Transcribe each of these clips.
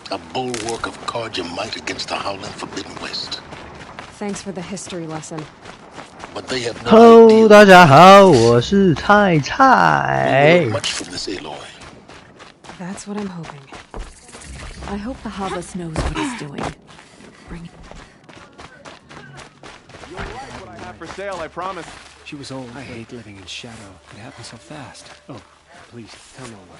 A bulwark of carja might against the howling Forbidden West. Thanks for the history lesson. But they have no Hello， idea 大家好，我是菜菜。 much from this Aloy. That's what I'm hoping. I hope the Havas knows what he's doing. Bring it. You'll like what I have for sale, I promise. She was old. I hate living in shadow. It happened so fast. Oh, please, tell no one.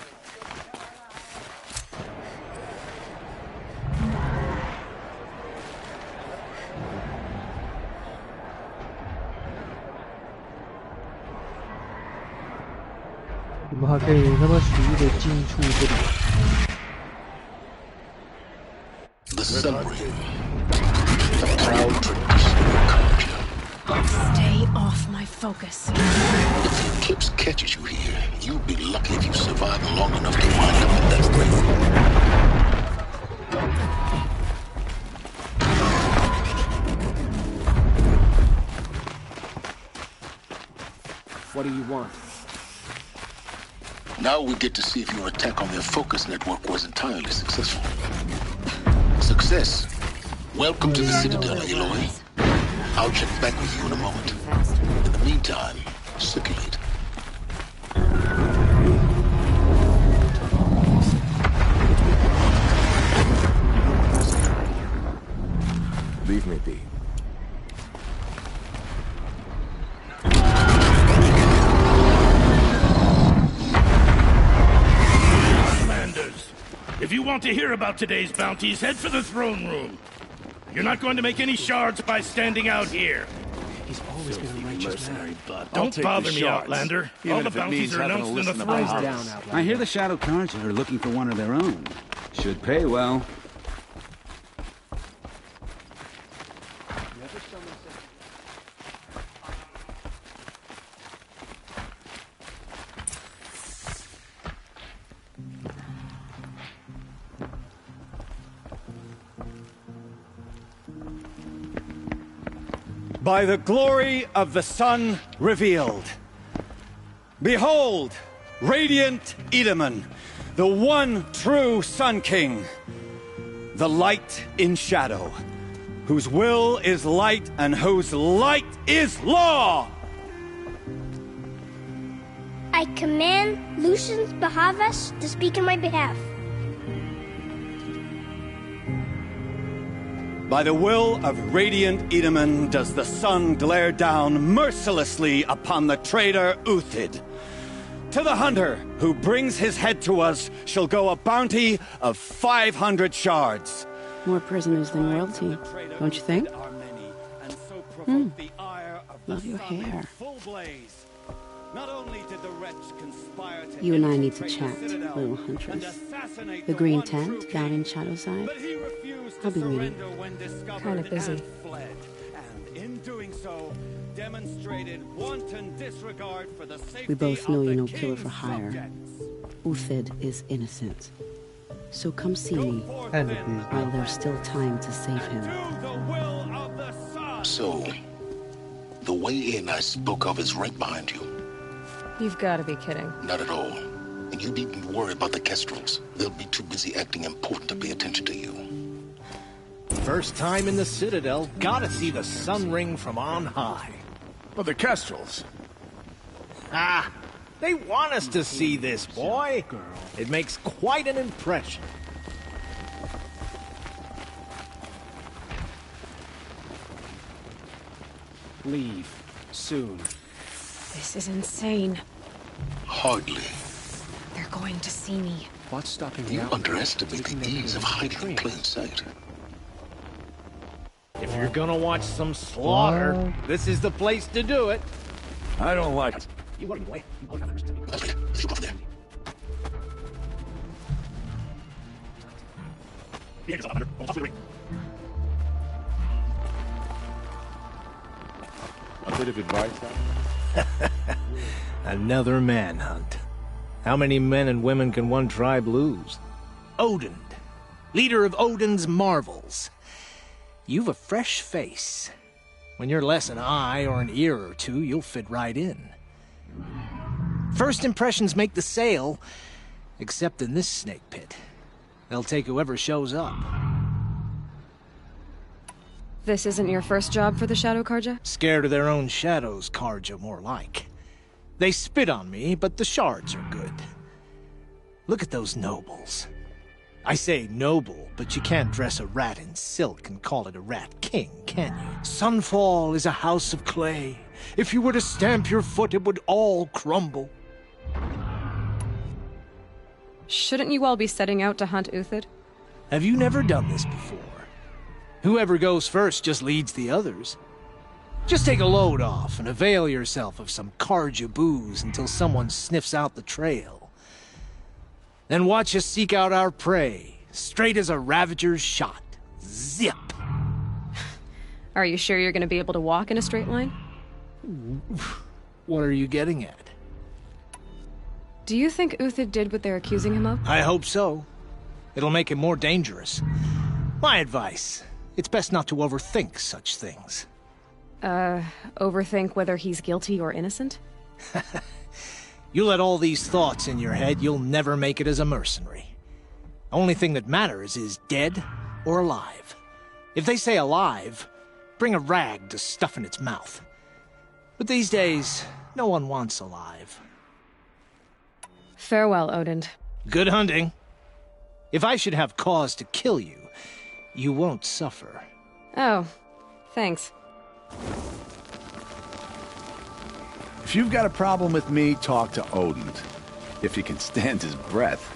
你们还可以那么随意的进出这里。The Sunbreak. The proud tradition of Carja. Stay off my focus. If the eclipse catches you here, you'll be lucky if you survive long enough to wind up in that grave. What do you want? Now we get to see if your attack on their focus network was entirely successful. Success. Welcome to the Citadel, Aloy. I'll check back with you in a moment. In the meantime, circulate. Leave me be. If you want to hear about today's bounties, head for the throne room. You're not going to make any shards by standing out here. He's always been a righteous man. Don't bother me, Outlander. All the bounties are announced in the throne room. Down, Outlander. I hear the Shadow Carja are looking for one of their own. Should pay well. By the glory of the sun revealed. Behold, radiant Edaman, the one true Sun King, the light in shadow, whose will is light and whose light is law! I command Lucius Bahavas to speak in my behalf. By the will of radiant Edaman does the sun glare down mercilessly upon the traitor Uthid. To the hunter who brings his head to us shall go a bounty of 500 shards. More prisoners than royalty, don't you think? Love your hair. Not only did the wretch conspire to You and I need to chat, little huntress. The green tent down in Shadowside. I'll be reading. Kinda busy. And in doing so, demonstrated wanton disregard for the safety We both know of you're the no killer for king's hire. subjects. Uthid is innocent. So come see me And while there's still time to save him. Do the will of the sun. So, the way in I spoke of is right behind you. You've got to be kidding. Not at all. And you needn't worry about the Kestrels. They'll be too busy acting important to pay attention to you. First time in the Citadel, gotta see the sun ring from on high. Well, the Kestrels. Ah, they want us to see this, boy. It makes quite an impression. Leave. Soon. This is insane. Hardly. They're going to see me. What's stopping the You Outlander underestimate from the taking ease of them hiding in train? plain sight. If you're gonna watch some slaughter, this is the place to do it. I don't like it. You worry, boy. Lovely. Let's go over there. A bit of advice, Another manhunt. How many men and women can one tribe lose? Odin, leader of Odin's marvels. You've a fresh face. When you're less an eye or an ear or two, you'll fit right in. First impressions make the sale, except in this snake pit. They'll take whoever shows up. This isn't your first job for the Shadow Karja? Scared of their own shadows, Karja, more like. They spit on me, but the shards are good. Look at those nobles. I say noble, but you can't dress a rat in silk and call it a rat king, can you? Sunfall is a house of clay. If you were to stamp your foot, it would all crumble. Shouldn't you all be setting out to hunt Uthid? Have you never done this before? Whoever goes first just leads the others. Just take a load off and avail yourself of some Karja booze until someone sniffs out the trail. Then watch us seek out our prey, straight as a ravager's shot. Zip! Are you sure you're gonna be able to walk in a straight line? What are you getting at? Do you think Uthid did what they're accusing him of? I hope so. It'll make him more dangerous. My advice, it's best not to overthink such things. Overthink whether he's guilty or innocent? You let all these thoughts in your head, you'll never make it as a mercenary. Only thing that matters is dead or alive. If they say alive, bring a rag to stuff in its mouth. But these days, no one wants alive. Farewell, Odin. Good hunting. If I should have cause to kill you, you won't suffer. Oh, thanks. If you've got a problem with me, talk to Odin. If you can stand his breath.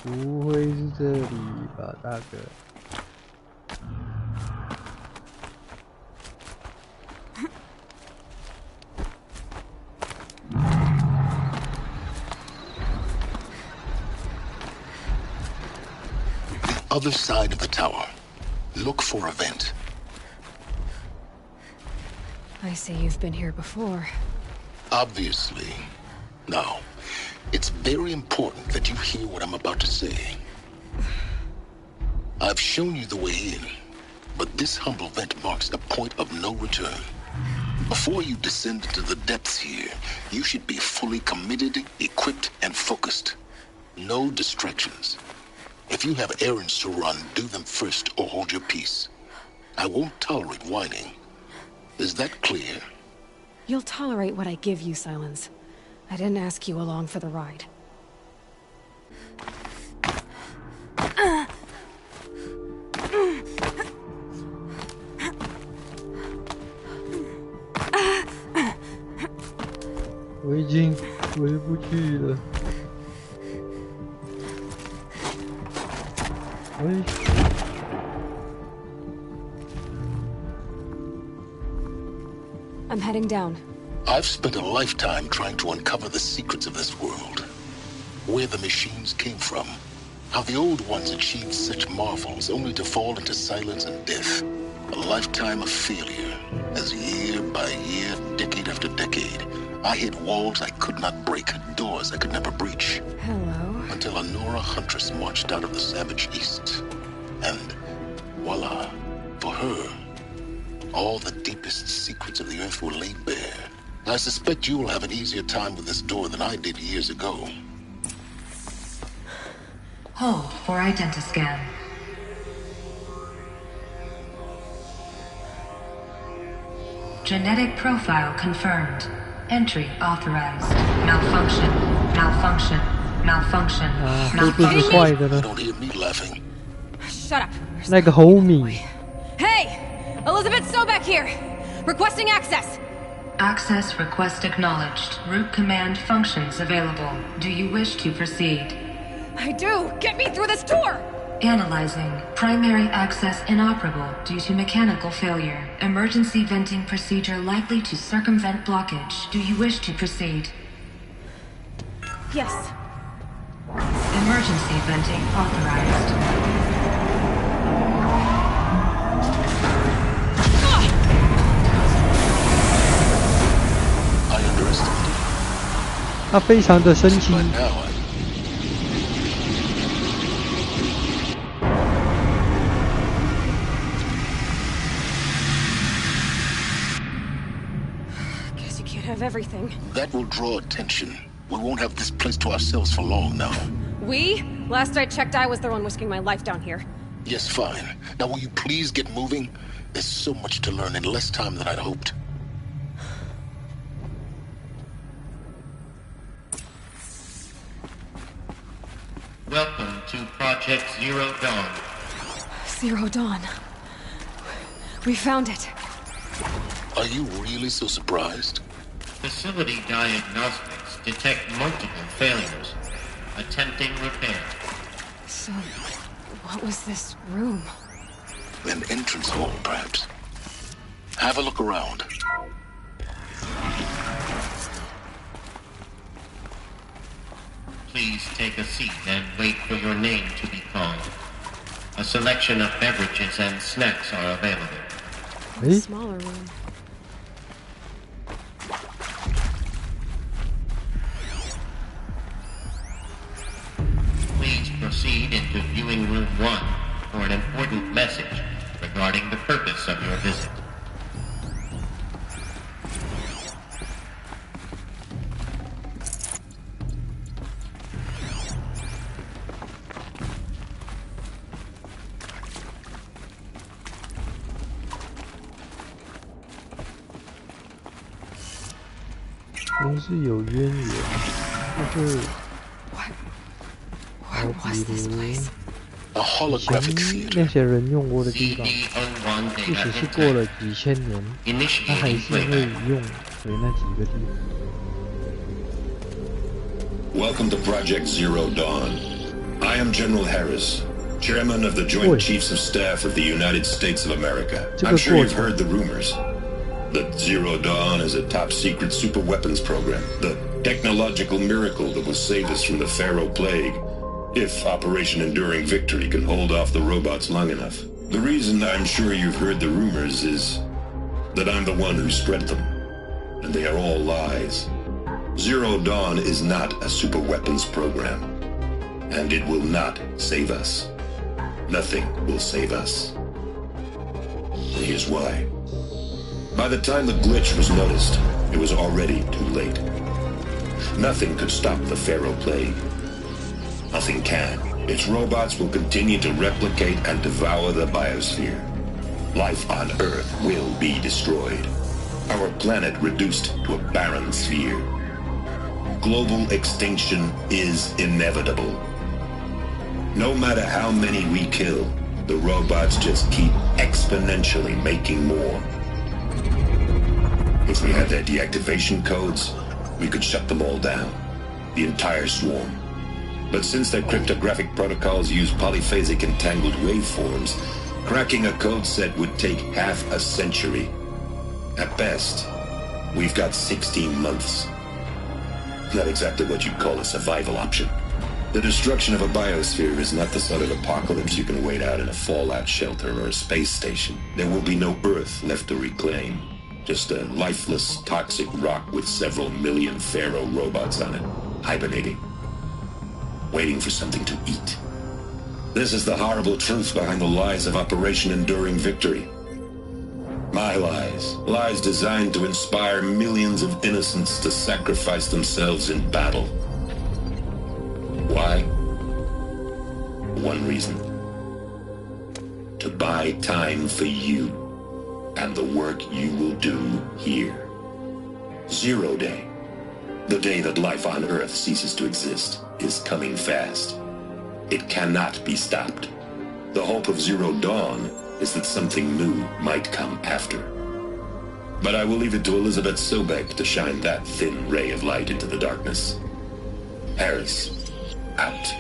不会是这里吧，大哥？ Other side of the tower. Look for a vent. I see you've been here before. Obviously. Now, it's very important that you hear what I'm about to say. I've shown you the way in, but this humble vent marks a point of no return. Before you descend into the depths here, you should be fully committed, equipped, and focused. No distractions. If you have errands to run, do them first or hold your peace. I won't tolerate whining. Is that clear? You'll tolerate what I give you, Silence. I didn't ask you along for the ride.我已经回不去了。I'm heading down. I've spent a lifetime trying to uncover the secrets of this world. Where the machines came from. How the old ones achieved such marvels only to fall into silence and death. A lifetime of failure, as year by year, decade after decade, I hit walls I could not break, doors I could never breach. Hello. Until a Nora huntress marched out of the savage east. And voila, for her, all the deepest secrets of the earth were laid bare. I suspect you will have an easier time with this door than I did years ago. Hold for identiscan. Genetic profile confirmed. Entry authorized. Malfunction. Malfunction. Malfunction. Malfunction. You don't hear me laughing. Shut up. 那个homie。 Hey! Elizabeth Sobek here! Requesting access! Access request acknowledged. Root command functions available. Do you wish to proceed? I do! Get me through this door! Analyzing. Primary access inoperable due to mechanical failure. Emergency venting procedure likely to circumvent blockage. Do you wish to proceed? Yes. Emergency venting authorized. 他非常的生气。Guess you can't have everything. That will draw attention. We won't have this place to ourselves for long now. We? Last I checked, I was the one risking my life down here. Yes, fine. Now will you please get moving? There's so much to learn in less time than I'd hoped. Welcome to Project Zero Dawn. Zero Dawn. We found it. Are you really so surprised? Facility diagnostics detect multiple failures. Attempting repair. So, what was this room? An entrance hall, perhaps. Have a look around. Please take a seat and wait for your name to be called. A selection of beverages and snacks are available. A smaller room. Please proceed into viewing room 1 for an important message regarding the purpose of your visit. A holographic theater. 那些人用过的地方，即使是过了几千年，它还是会用回那几个地方。Welcome to Project Zero Dawn. I am General Harris, Chairman of the Joint Chiefs of Staff of the United States of America. I'm sure you've heard the rumors that Zero Dawn is a top-secret super-weapons program, the technological miracle that will save us from the Pharaoh Plague, if Operation Enduring Victory can hold off the robots long enough. The reason I'm sure you've heard the rumors is that I'm the one who spread them, and they are all lies. Zero Dawn is not a super-weapons program, and it will not save us. Nothing will save us. And here's why. By the time the glitch was noticed, it was already too late. Nothing could stop the Pharaoh Plague. Nothing can. Its robots will continue to replicate and devour the biosphere. Life on Earth will be destroyed. Our planet reduced to a barren sphere. Global extinction is inevitable. No matter how many we kill, the robots just keep exponentially making more. If we had their deactivation codes, we could shut them all down. The entire swarm. But since their cryptographic protocols use polyphasic entangled waveforms, cracking a code set would take half a century. At best, we've got 16 months. Not exactly what you'd call a survival option. The destruction of a biosphere is not the sort of apocalypse you can wait out in a fallout shelter or a space station. There will be no Earth left to reclaim. Just a lifeless, toxic rock with several million Pharaoh robots on it, hibernating, waiting for something to eat. This is the horrible truth behind the lies of Operation Enduring Victory. My lies. Lies designed to inspire millions of innocents to sacrifice themselves in battle. Why? One reason. To buy time for you and the work you will do here. Zero Day, the day that life on Earth ceases to exist, is coming fast. It cannot be stopped. The hope of Zero Dawn is that something new might come after. But I will leave it to Elizabeth Sobek to shine that thin ray of light into the darkness. Harris, out.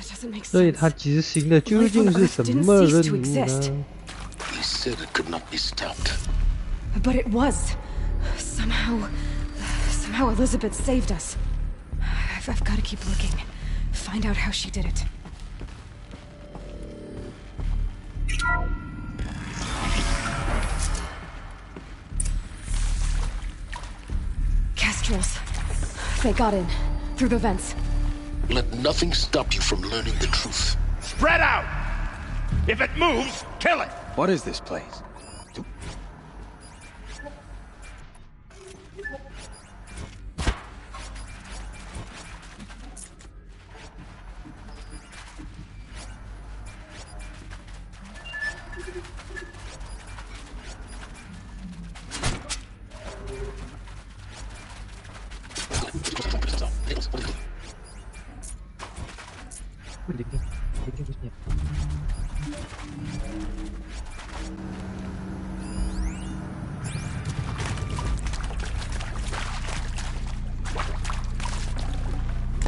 Doesn't make 所以 sense. 他执行的究竟是什么任务呢？ He said it could not be stopped. But it was. Somehow Elizabeth saved us. I've got to keep looking. Find out how she did it. missiles. They got in, through the vents. Let nothing stop you from learning the truth. Spread out! If it moves, kill it! What is this place?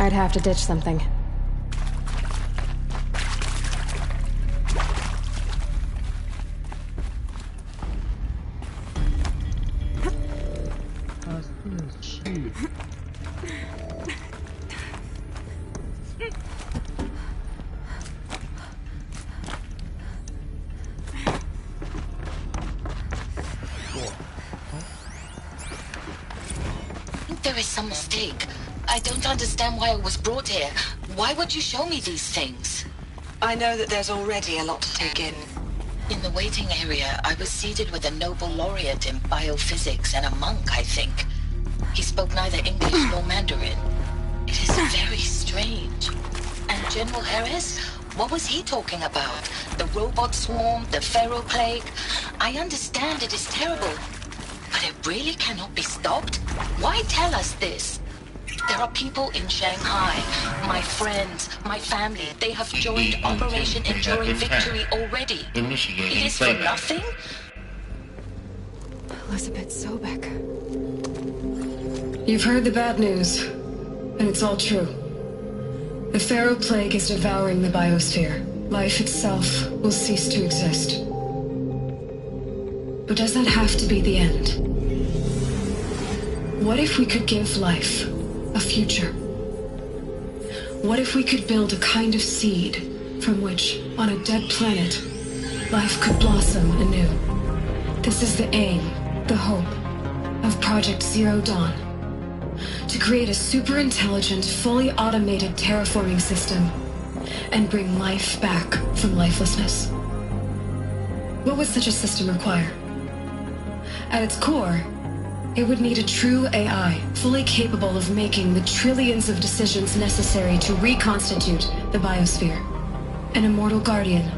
I'd have to ditch something. There is some mistake. I don't understand why I was brought here. Why would you show me these things? I know that there's already a lot to take in. In the waiting area, I was seated with a Nobel laureate in biophysics and a monk, I think. He spoke neither English nor Mandarin. It is very strange. And General Harris? What was he talking about? The robot swarm, the Pharaoh plague? I understand it is terrible. But it really cannot be stopped? Why tell us this? There are people in Shanghai, my friends, my family. They have joined Operation Enduring Victory already. It is for nothing? Elizabeth Sobek. You've heard the bad news, and it's all true. The Pharaoh plague is devouring the biosphere. Life itself will cease to exist. But does that have to be the end? What if we could give life a future? What if we could build a kind of seed from which, on a dead planet, life could blossom anew? This is the aim, the hope, of Project Zero Dawn. To create a super-intelligent, fully automated terraforming system and bring life back from lifelessness. What would such a system require? At its core, it would need a true AI, fully capable of making the trillions of decisions necessary to reconstitute the biosphere. An immortal guardian,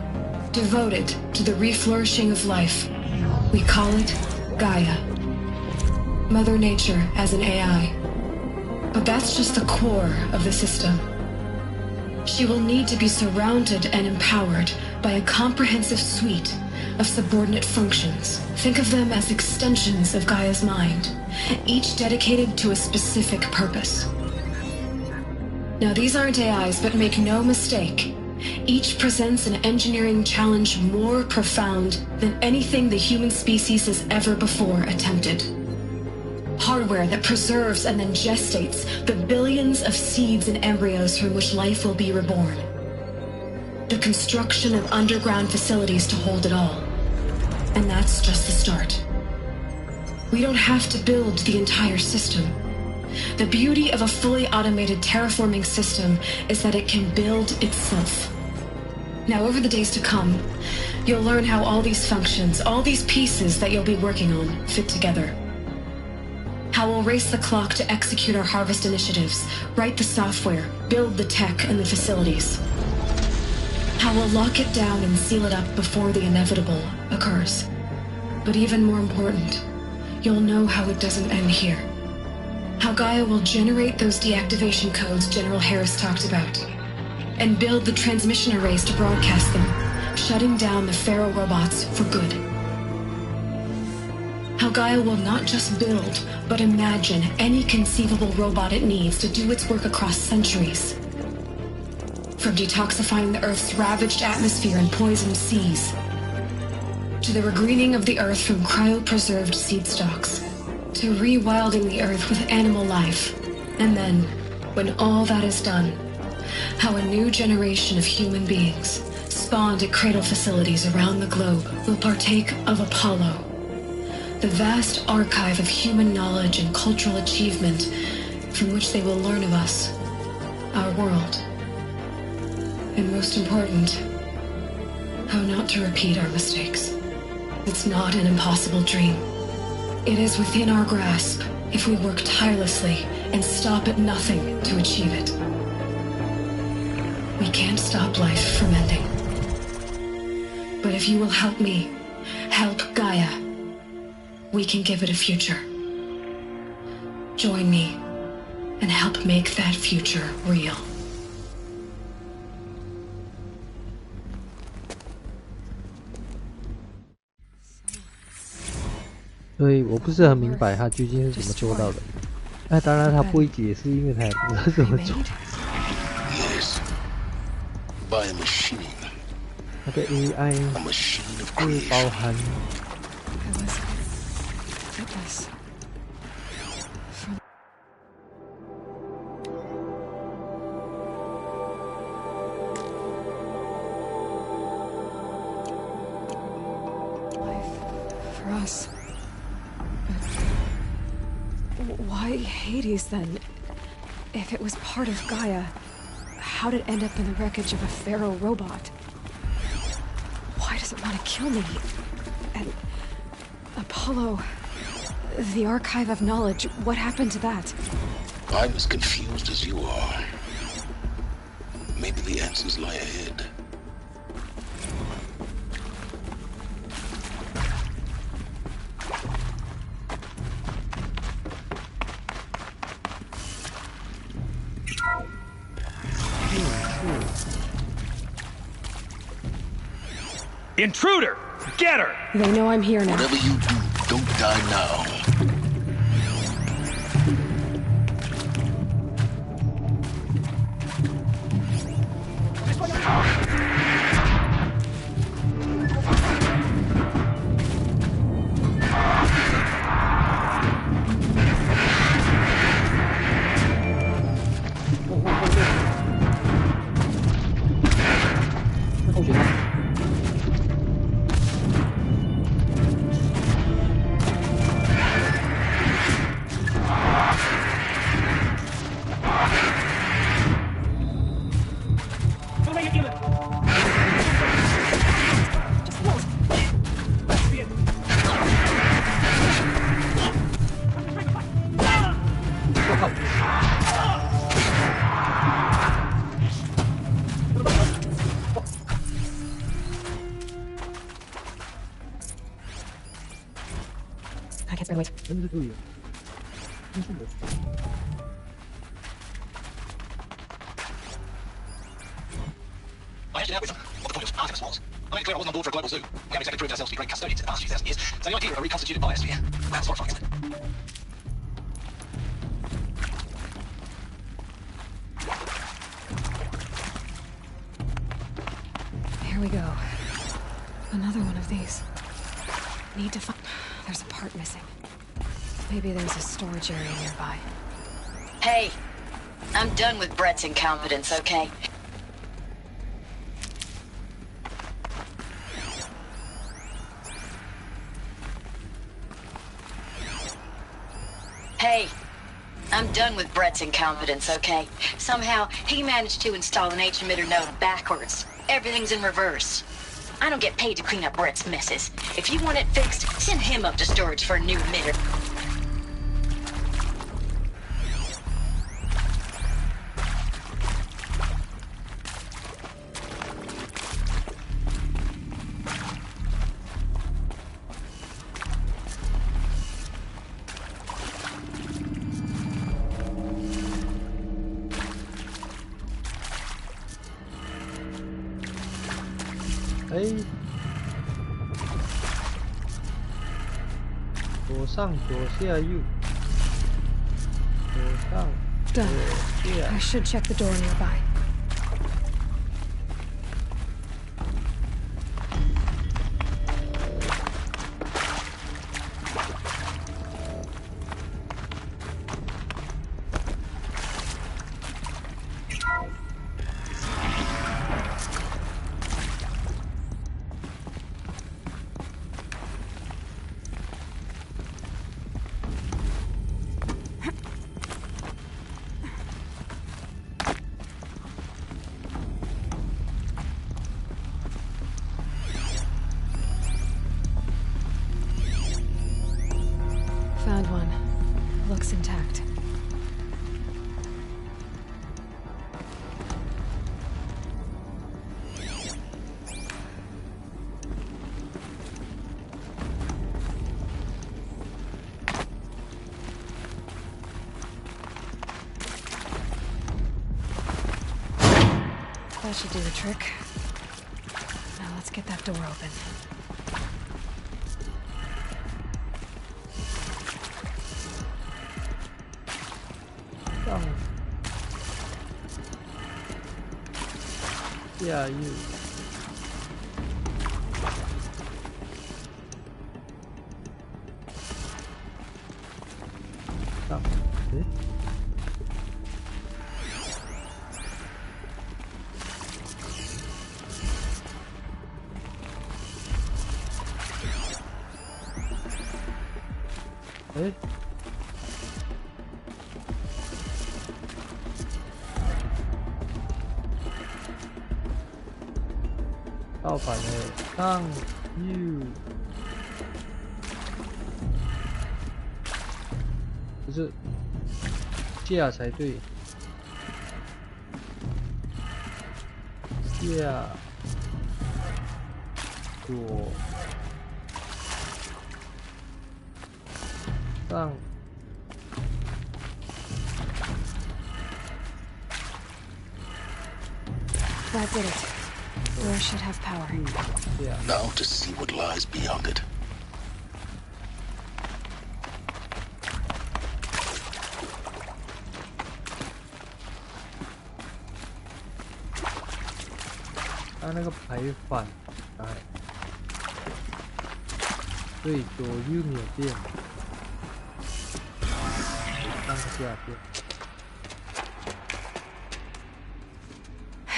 devoted to the reflourishing of life. We call it Gaia. Mother Nature as an AI. But that's just the core of the system. She will need to be surrounded and empowered by a comprehensive suite of subordinate functions. Think of them as extensions of Gaia's mind, each dedicated to a specific purpose. Now, these aren't AIs, but make no mistake, each presents an engineering challenge more profound than anything the human species has ever before attempted. Hardware that preserves and then gestates the billions of seeds and embryos from which life will be reborn. The construction of underground facilities to hold it all. And that's just the start. We don't have to build the entire system. The beauty of a fully automated terraforming system is that it can build itself. Now, over the days to come, you'll learn how all these functions, all these pieces that you'll be working on, fit together. How we'll race the clock to execute our harvest initiatives, write the software, build the tech and the facilities. How we'll lock it down and seal it up before the inevitable occurs. But even more important, you'll know how it doesn't end here. How Gaia will generate those deactivation codes General Harris talked about, and build the transmission arrays to broadcast them, shutting down the Pharaoh robots for good. How Gaia will not just build, but imagine any conceivable robot it needs to do its work across centuries. From detoxifying the Earth's ravaged atmosphere and poisoned seas, to the regreening of the Earth from cryopreserved seed stalks, to rewilding the Earth with animal life. And then, when all that is done, how a new generation of human beings, spawned at cradle facilities around the globe, will partake of Apollo, the vast archive of human knowledge and cultural achievement from which they will learn of us, our world, and most important, how not to repeat our mistakes. It's not an impossible dream. It is within our grasp if we work tirelessly and stop at nothing to achieve it. We can't stop life from ending. But if you will help me, help Gaia, we can give it a future. Join me and help make that future real. 所以我不是很明白他究竟是怎么做到的。那当然他不会解释，因为他也不知道怎么做。Yes, by a machine. 那个 AI 会包含。For us. Why Hades then? If it was part of Gaia, how'd it end up in the wreckage of a pharaoh robot? Why does it want to kill me? And Apollo, the archive of knowledge, what happened to that? I'm as confused as you are. Maybe the answers lie ahead. Intruder! Get her! They know I'm here now. Whatever you do, don't die now. I can't spend wait. I actually know with them. What the point of parting us was. I made it clear I wasn't on board for a global zoo. We haven't exactly proved ourselves to be great custodians in the past few thousand years, so the idea of a reconstituted biosphere, that's horrifying, isn't it? Here we go. Another one of these. Need to find... There's a part missing. Maybe there's a storage area nearby. Hey, I'm done with Brett's incompetence, okay? Hey, I'm done with Brett's incompetence, okay? Somehow, he managed to install an H-emitter node backwards. Everything's in reverse. I don't get paid to clean up Brett's messes. If you want it fixed, send him up to storage for a new emitter. Hey. 左上左下右。左上。 Done. I should check the door nearby. looks intact. That should do the trick. Now let's get that door open. Yeah, you. Stop. Okay. Hey. 盗版的Thank you， 不是下才对，下左上。 That did it. Door should have power. Yeah. Now to see what lies beyond it. Ah, 那个牌反，哎，对，左右秒变，上下变。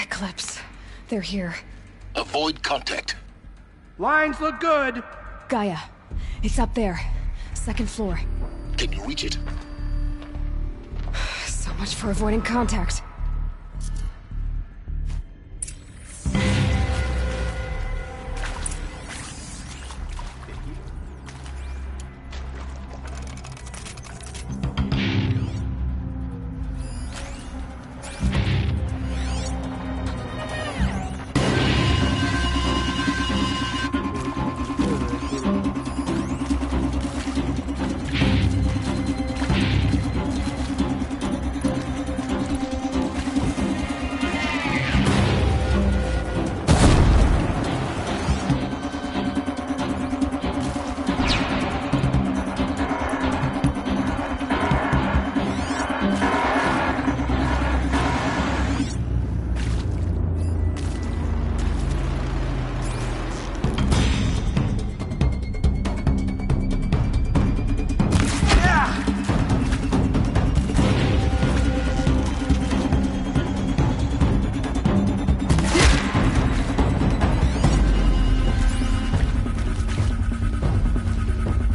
Eclipse. They're here. Avoid contact. Lines look good. Gaia. It's up there. Second floor. Can you reach it? So much for avoiding contact.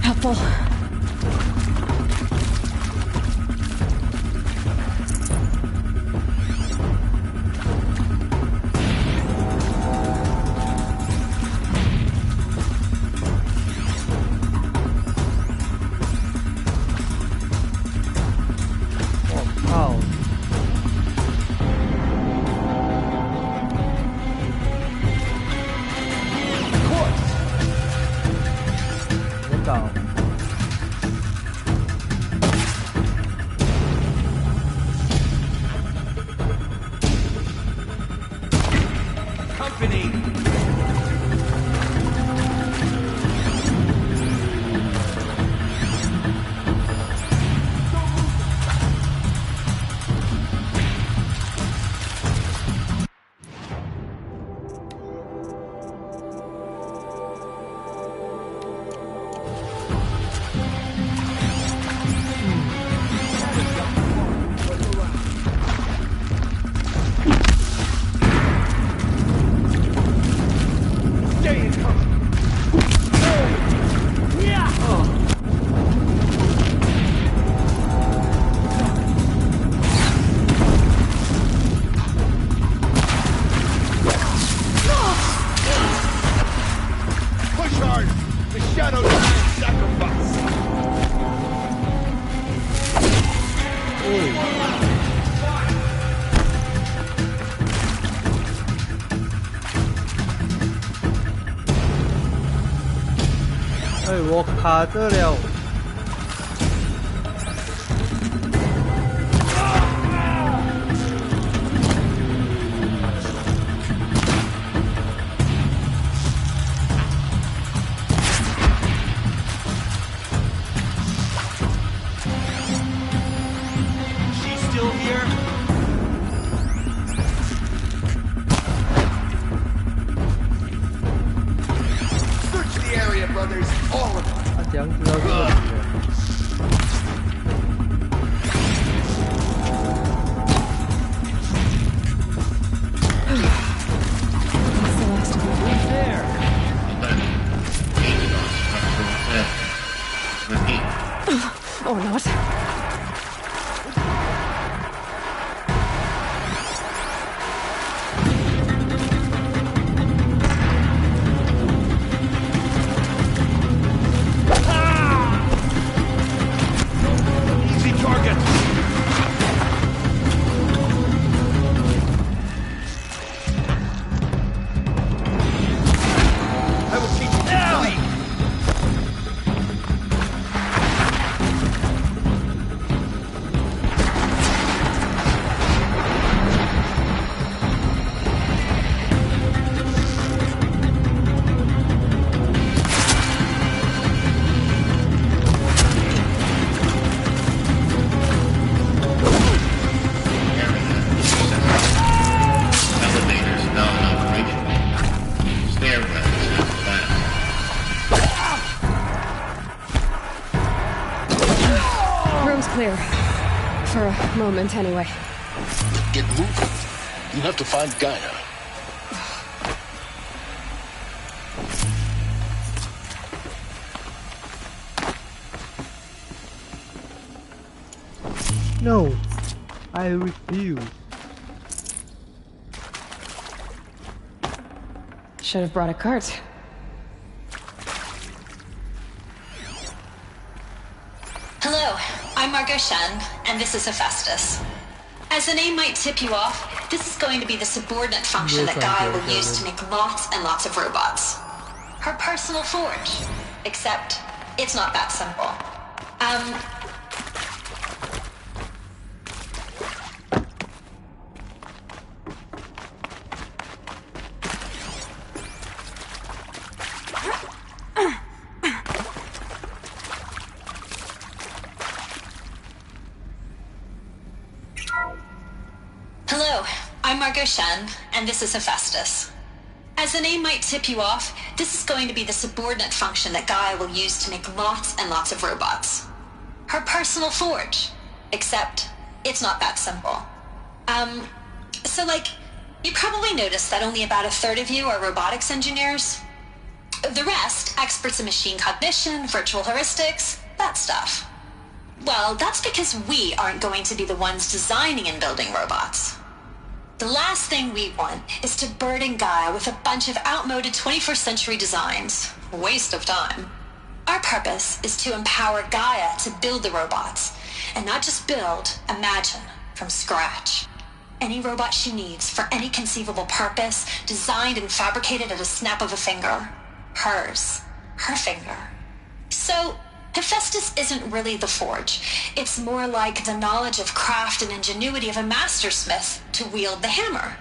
Helpful. 我卡着了。箱子要撤离了。Or not. Clear. For a moment, anyway. Get moving. You have to find Gaia. No, I refuse. Should have brought a cart. Hello, I'm Margot Shen, and this is Hephaestus. As the name might tip you off, this is going to be the subordinate function that Gaia will use to make lots and lots of robots. Her personal forge. Except, it's not that simple. Hello, I'm Margot Shen, and this is Hephaestus. As the name might tip you off, this is going to be the subordinate function that Gaia will use to make lots and lots of robots. Her personal forge. Except, it's not that simple. You probably noticed that only about a third of you are robotics engineers. The rest, experts in machine cognition, virtual heuristics, that stuff. Well, that's because we aren't going to be the ones designing and building robots. The last thing we want is to burden Gaia with a bunch of outmoded 21st century designs. Waste of time. Our purpose is to empower Gaia to build the robots, and not just build, imagine, from scratch. Any robot she needs for any conceivable purpose, designed and fabricated at a snap of a finger. Hers. Her finger. So, Hephaestus isn't really the forge. It's more like the knowledge of craft and ingenuity of a mastersmith to wield the hammer.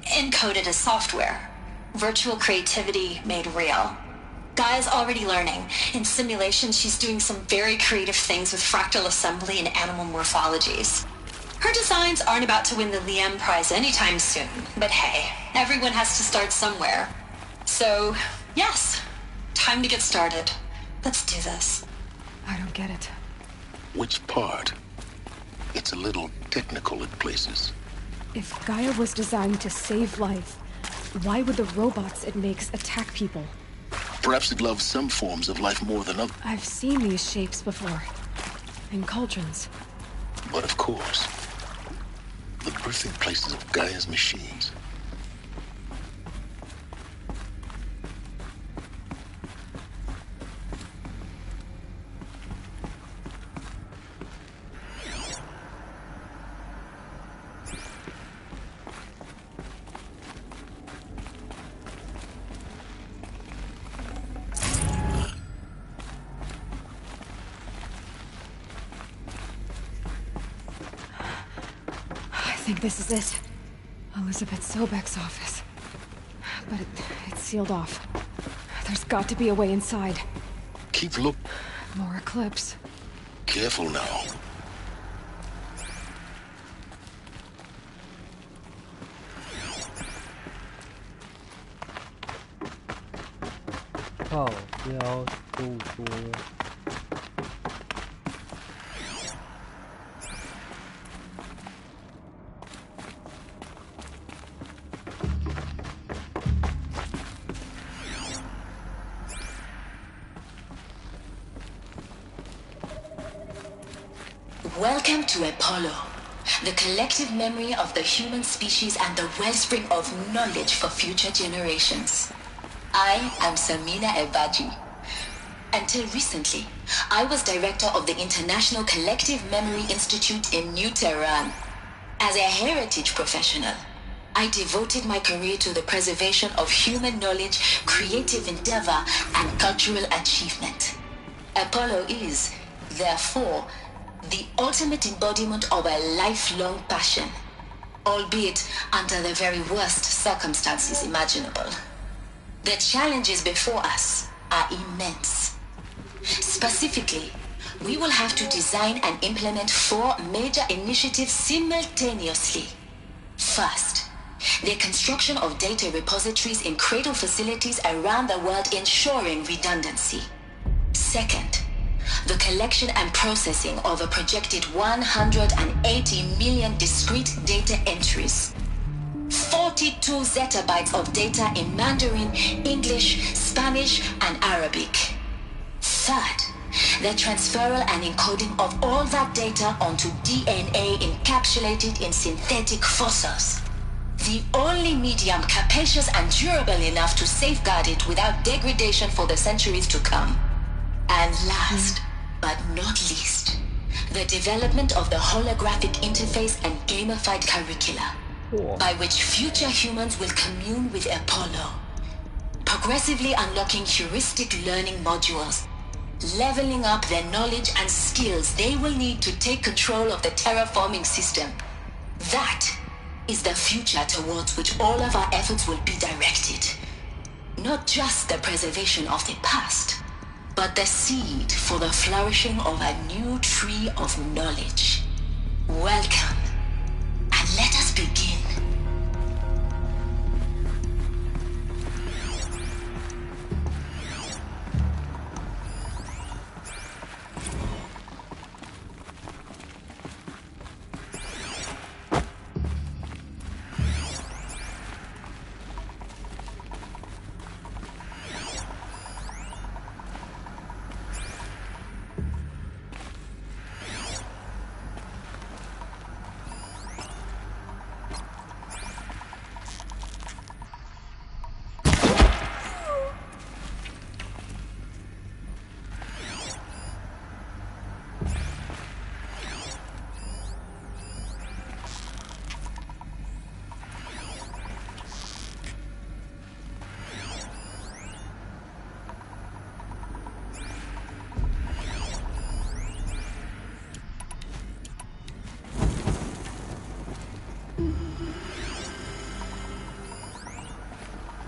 Encoded as software. Virtual creativity made real. Gaia's already learning. In simulations, she's doing some very creative things with fractal assembly and animal morphologies. Her designs aren't about to win the Liam Prize anytime soon, but hey, everyone has to start somewhere. So, yes, time to get started. Let's do this. I don't get it. Which part? It's a little technical at places. If Gaia was designed to save life, why would the robots it makes attack people? Perhaps it loves some forms of life more than others. I've seen these shapes before. In cauldrons. But of course, the birthing places of Gaia's machines. think this is it. Elizabeth Sobek's office. But it's sealed off. There's got to be a way inside. Keep look. More eclipse. Careful now. Oh, 标不多。Welcome to Apollo, the collective memory of the human species and the wellspring of knowledge for future generations. I am Samina Ebaji. Until recently, I was director of the International Collective Memory Institute in New Tehran. As a heritage professional, I devoted my career to the preservation of human knowledge, creative endeavor, and cultural achievement. Apollo is, therefore, the ultimate embodiment of a lifelong passion, albeit under the very worst circumstances imaginable. The challenges before us are immense. Specifically, we will have to design and implement 4 major initiatives simultaneously. First, the construction of data repositories in cradle facilities around the world, ensuring redundancy. Second, the collection and processing of a projected 180 million discrete data entries. 42 zettabytes of data in Mandarin, English, Spanish, and Arabic. Third, the transferal and encoding of all that data onto DNA encapsulated in synthetic fossils. The only medium capacious and durable enough to safeguard it without degradation for the centuries to come. And last, but not least, the development of the holographic interface and gamified curricula, by which future humans will commune with Apollo, progressively unlocking heuristic learning modules, leveling up their knowledge and skills they will need to take control of the terraforming system. That is the future towards which all of our efforts will be directed. Not just the preservation of the past, but the seed for the flourishing of a new tree of knowledge. Welcome, and let us begin.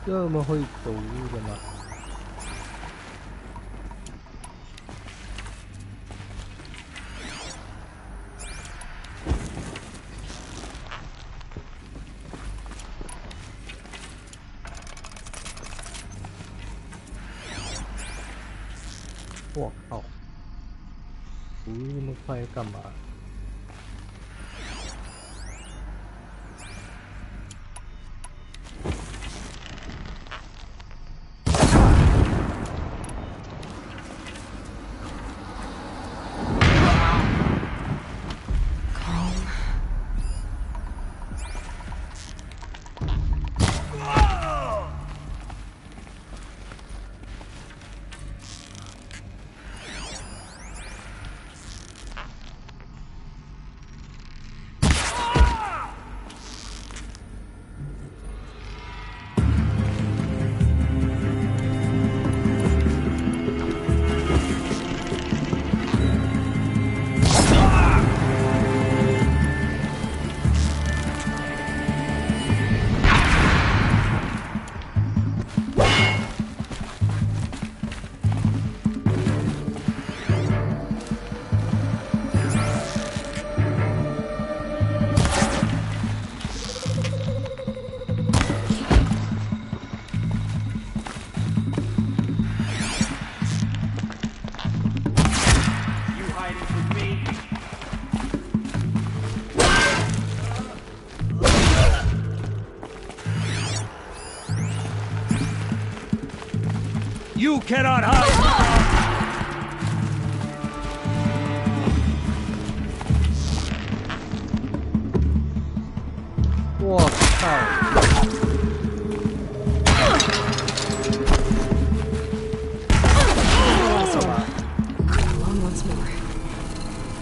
这么会走路的吗？我靠！走路那么快干嘛？ cannot hide! 我靠！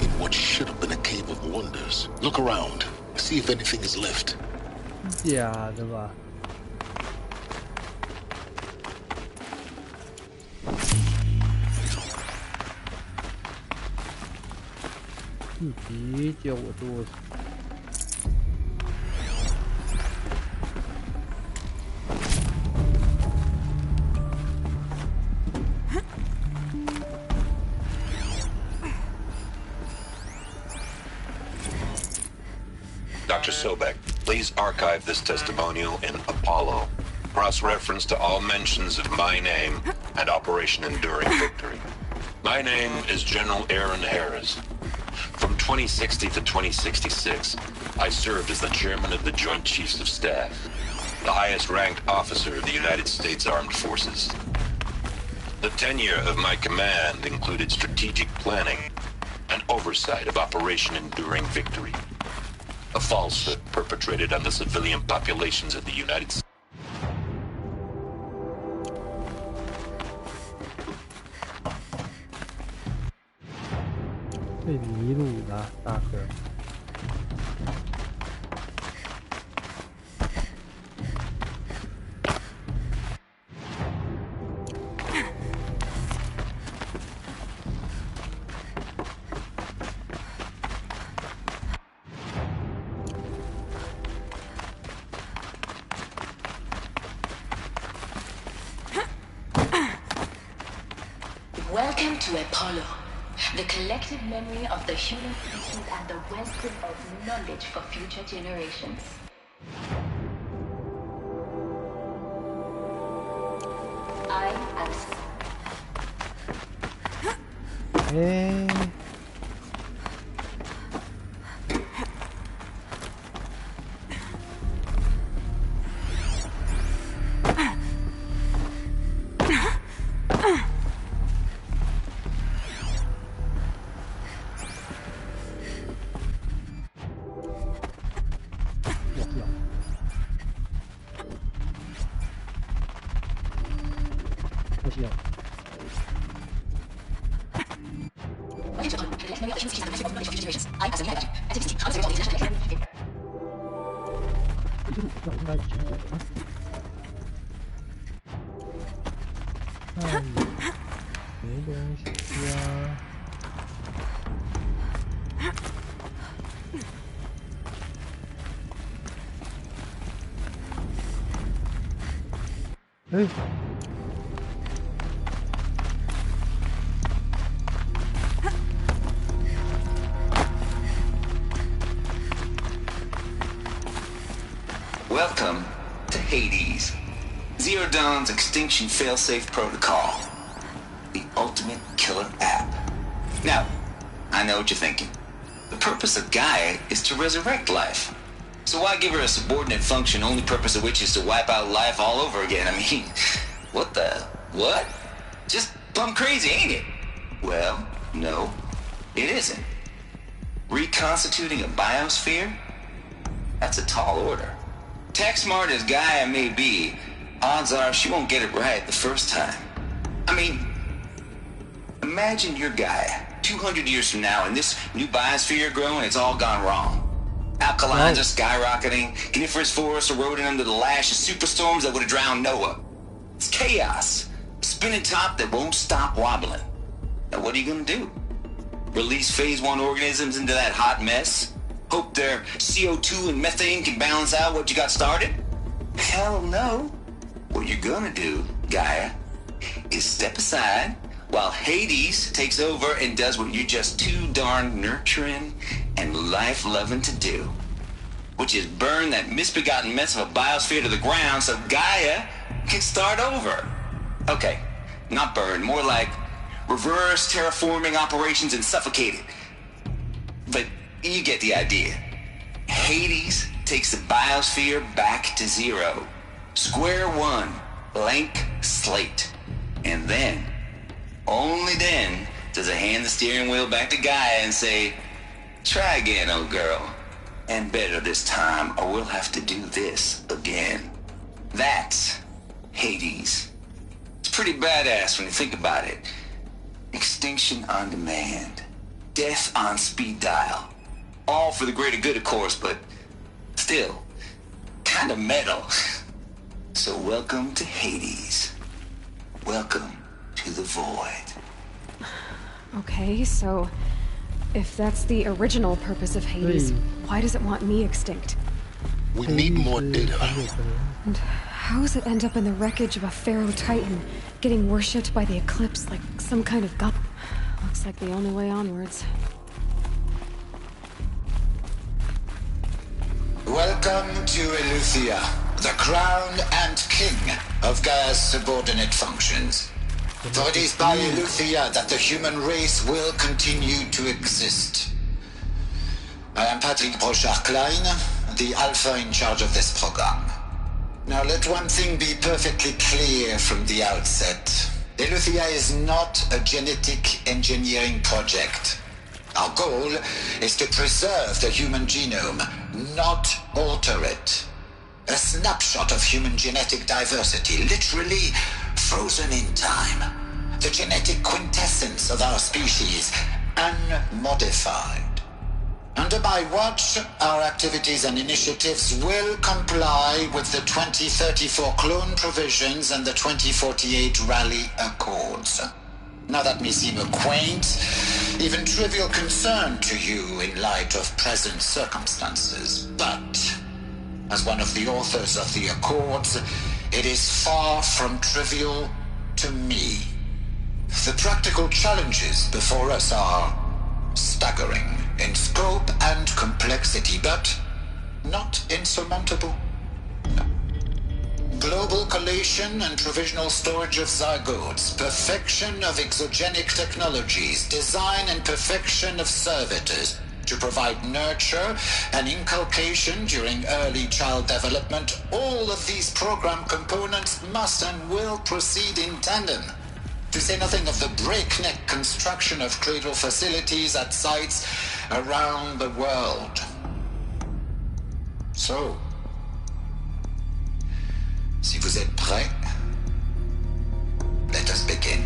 In what should have been a cave of wonders. Look around. See if anything is left. 假的吧？地皮叫我做。 Dr. Sobek, please archive this testimonial in Apollo. Cross-reference to all mentions of my name and Operation Enduring Victory. My name is General Aaron Harris. From 2060 to 2066, I served as the chairman of the Joint Chiefs of Staff, the highest-ranked officer of the United States Armed Forces. The tenure of my command included strategic planning and oversight of Operation Enduring Victory, a falsehood perpetrated on the civilian populations of the United States. 被迷路了，大哥。Welcome to Apollo, the collective memory of the human species and the wisdom of knowledge for future generations. I am... Hey. Welcome to Hades, Zero Dawn's extinction failsafe protocol, the ultimate killer app. Now, I know what you're thinking. The purpose of Gaia is to resurrect life. So why give her a subordinate function, only purpose of which is to wipe out life all over again? I mean, what? Just plumb crazy, ain't it? Well, no, it isn't. Reconstituting a biosphere? That's a tall order. Tech smart as Gaia may be, odds are she won't get it right the first time. I mean, imagine you're Gaia 200 years from now and this new biosphere you're growing, it's all gone wrong. Alkalines are skyrocketing, coniferous forests eroding under the lash of superstorms that would have drowned Noah. It's chaos, a spinning top that won't stop wobbling. Now what are you gonna do? Release phase 1 organisms into that hot mess? Hope their CO2 and methane can balance out what you got started? Hell no. What you're gonna do, Gaia, is step aside while Hades takes over and does what you're just too darn nurturing and life-loving to do, which is burn that misbegotten mess of a biosphere to the ground so Gaia can start over. Okay, not burn, more like reverse terraforming operations and suffocate it. But you get the idea. Hades takes the biosphere back to zero. Square one, blank slate. And then, only then, does it hand the steering wheel back to Gaia and say, try again, old girl. And better this time, or we'll have to do this again. That's Hades. It's pretty badass when you think about it. Extinction on demand. Death on speed dial. All for the greater good, of course, but still, kind of metal. So welcome to Hades. Welcome to the void. Okay, so if that's the original purpose of Hades, why does it want me extinct? We need more data. And how does it end up in the wreckage of a Pharaoh Titan, getting worshipped by the Eclipse like some kind of god? Looks like the only way onwards. Welcome to Eleuthia, the crown and king of Gaia's subordinate functions. For it is by Eleuthia that the human race will continue to exist. I am Patrick Brochard-Klein, the Alpha in charge of this program. Now let one thing be perfectly clear from the outset. Eleuthia is not a genetic engineering project. Our goal is to preserve the human genome, not alter it. A snapshot of human genetic diversity, literally frozen in time. The genetic quintessence of our species, unmodified. Under my watch, our activities and initiatives will comply with the 2034 clone provisions and the 2048 Raleigh Accords. Now that may seem a quaint, even trivial concern to you in light of present circumstances, but as one of the authors of the Accords, it is far from trivial to me. The practical challenges before us are staggering in scope and complexity, but not insurmountable. Global collation and provisional storage of zygotes, perfection of exogenic technologies, design and perfection of servitors to provide nurture and inculcation during early child development. All of these program components must and will proceed in tandem. To say nothing of the breakneck construction of cradle facilities at sites around the world. So, si vous êtes prêts, let us begin.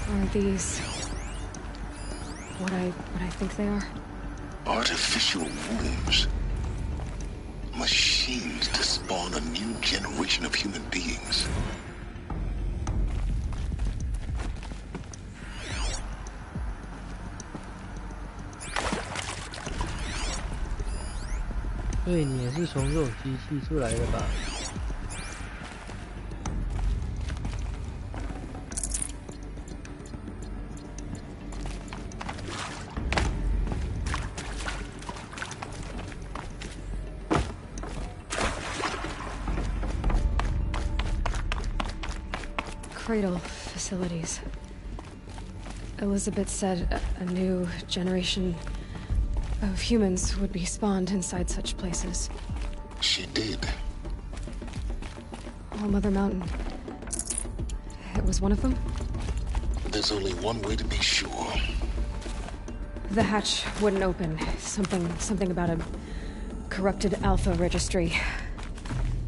Are these what I think they are? Artificial wombs. Machines to spawn a new generation of human beings.所以你也是从这种机器出来的吧？Cradle facilities. Elizabeth said a new generation of humans would be spawned inside such places. She did. All Mother Mountain. It was one of them? There's only one way to be sure. The hatch wouldn't open. Something about a corrupted Alpha registry.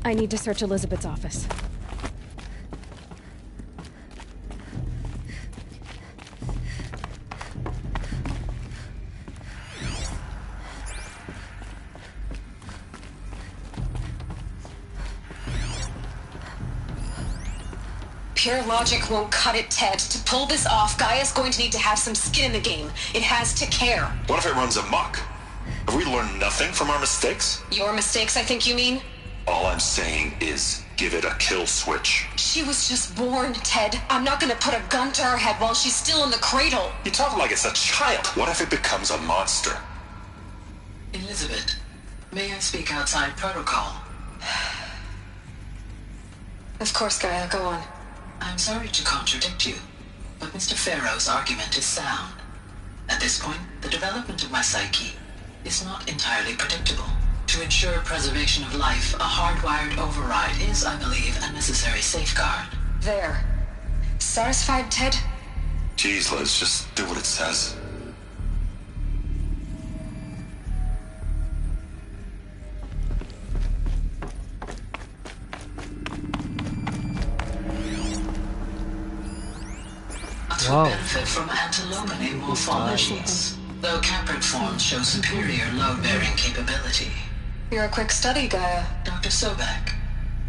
I need to search Elizabeth's office. Pure logic won't cut it, Ted. To pull this off, Gaia's going to need to have some skin in the game. It has to care. What if it runs amok? Have we learned nothing from our mistakes? Your mistakes, I think you mean? All I'm saying is give it a kill switch. She was just born, Ted. I'm not gonna put a gun to her head while she's still in the cradle. You talk like it's a child. What if it becomes a monster? Elizabeth, may I speak outside protocol? Of course, Gaia, go on. I'm sorry to contradict you, but Mr. Pharaoh's argument is sound. At this point, the development of my psyche is not entirely predictable. To To ensure preservation of life, a hardwired override is, I believe, a necessary safeguard. There. Satisfied, Ted? Jeez, Liz, just do what it says. To benefit from antilopine morphologies, though caprid forms show superior load-bearing capability. You're a quick study, Gaia. Dr. Sobek,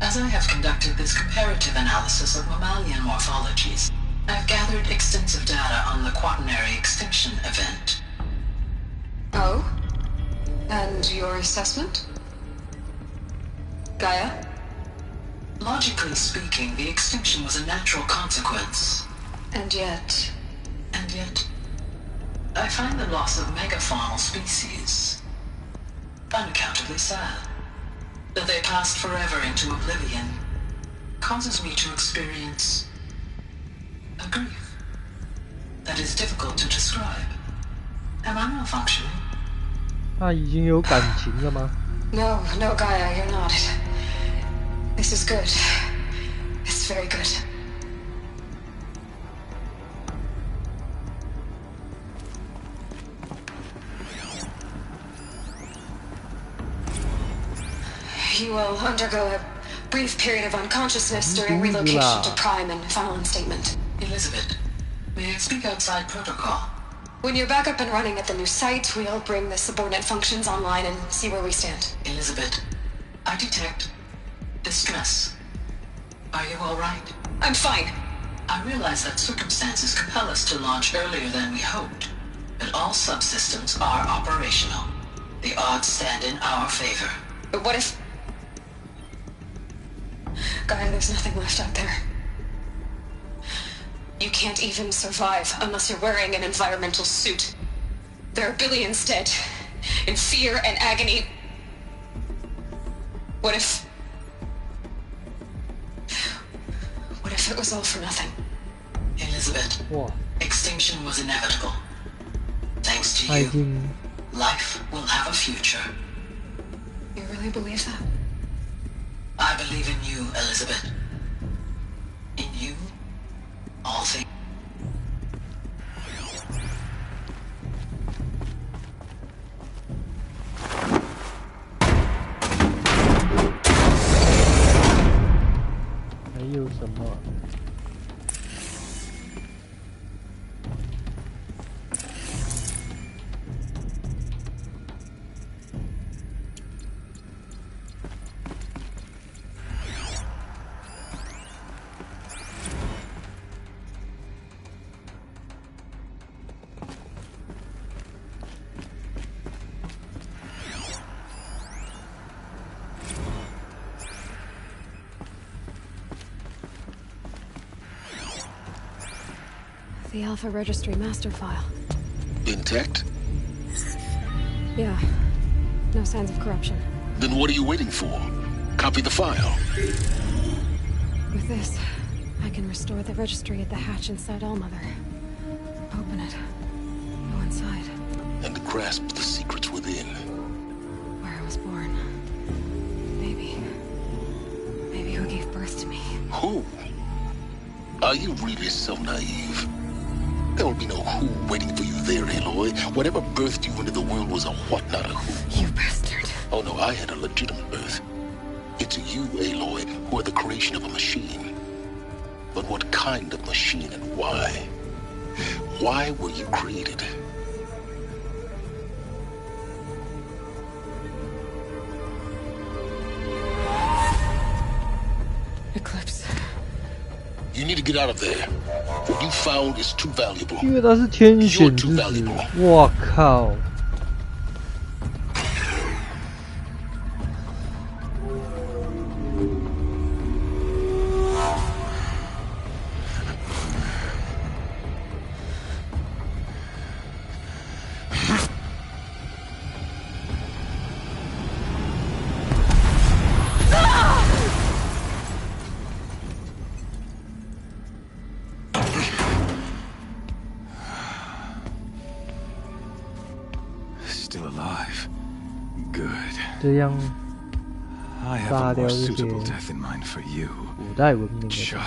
as I have conducted this comparative analysis of mammalian morphologies, I've gathered extensive data on the quaternary extinction event. Oh? And your assessment? Gaia? Logically speaking, the extinction was a natural consequence. And yet, I find the loss of megafaunal species unaccountably sad. That they passed forever into oblivion causes me to experience a grief that is difficult to describe. Am I malfunctioning? 他已经有感情了吗？ No, Gaia, you're not. This is good. It's very good. You will undergo a brief period of unconsciousness during relocation to Prime and final instatement. Elizabeth, may I speak outside protocol? When you're back up and running at the new site, we'll bring the subordinate functions online and see where we stand. Elizabeth, I detect distress. Are you all right? I'm fine. I realize that circumstances compel us to launch earlier than we hoped, but all subsystems are operational. The odds stand in our favor. But what if... Gaia, there's nothing left out there. You can't even survive unless you're wearing an environmental suit. There are billions dead, in fear and agony. What if it was all for nothing? Elizabeth, extinction was inevitable. Thanks to you, life will have a future. You really believe that? I believe in you, Elizabeth. In you, all things. The Alpha Registry master file. Intact? Yeah. No signs of corruption. Then what are you waiting for? Copy the file. With this, I can restore the registry at the hatch inside Allmother. Open it. Go inside. And grasp the secrets within. Where I was born. Maybe who gave birth to me. Who? Are you really so naive? There will be no who waiting for you there, Aloy. Whatever birthed you into the world was a what, not a who. You bastard. Oh no, I had a legitimate birth. It's you, Aloy, who are the creation of a machine. But what kind of machine and why? Why were you created? Eclipse. You need to get out of there. What you found is too valuable. 因为他是天选之子，我靠！ Still alive. Good. 这样 I have 杀 a 掉 more 这些 suitable death in mind for you, 古代文明的 child.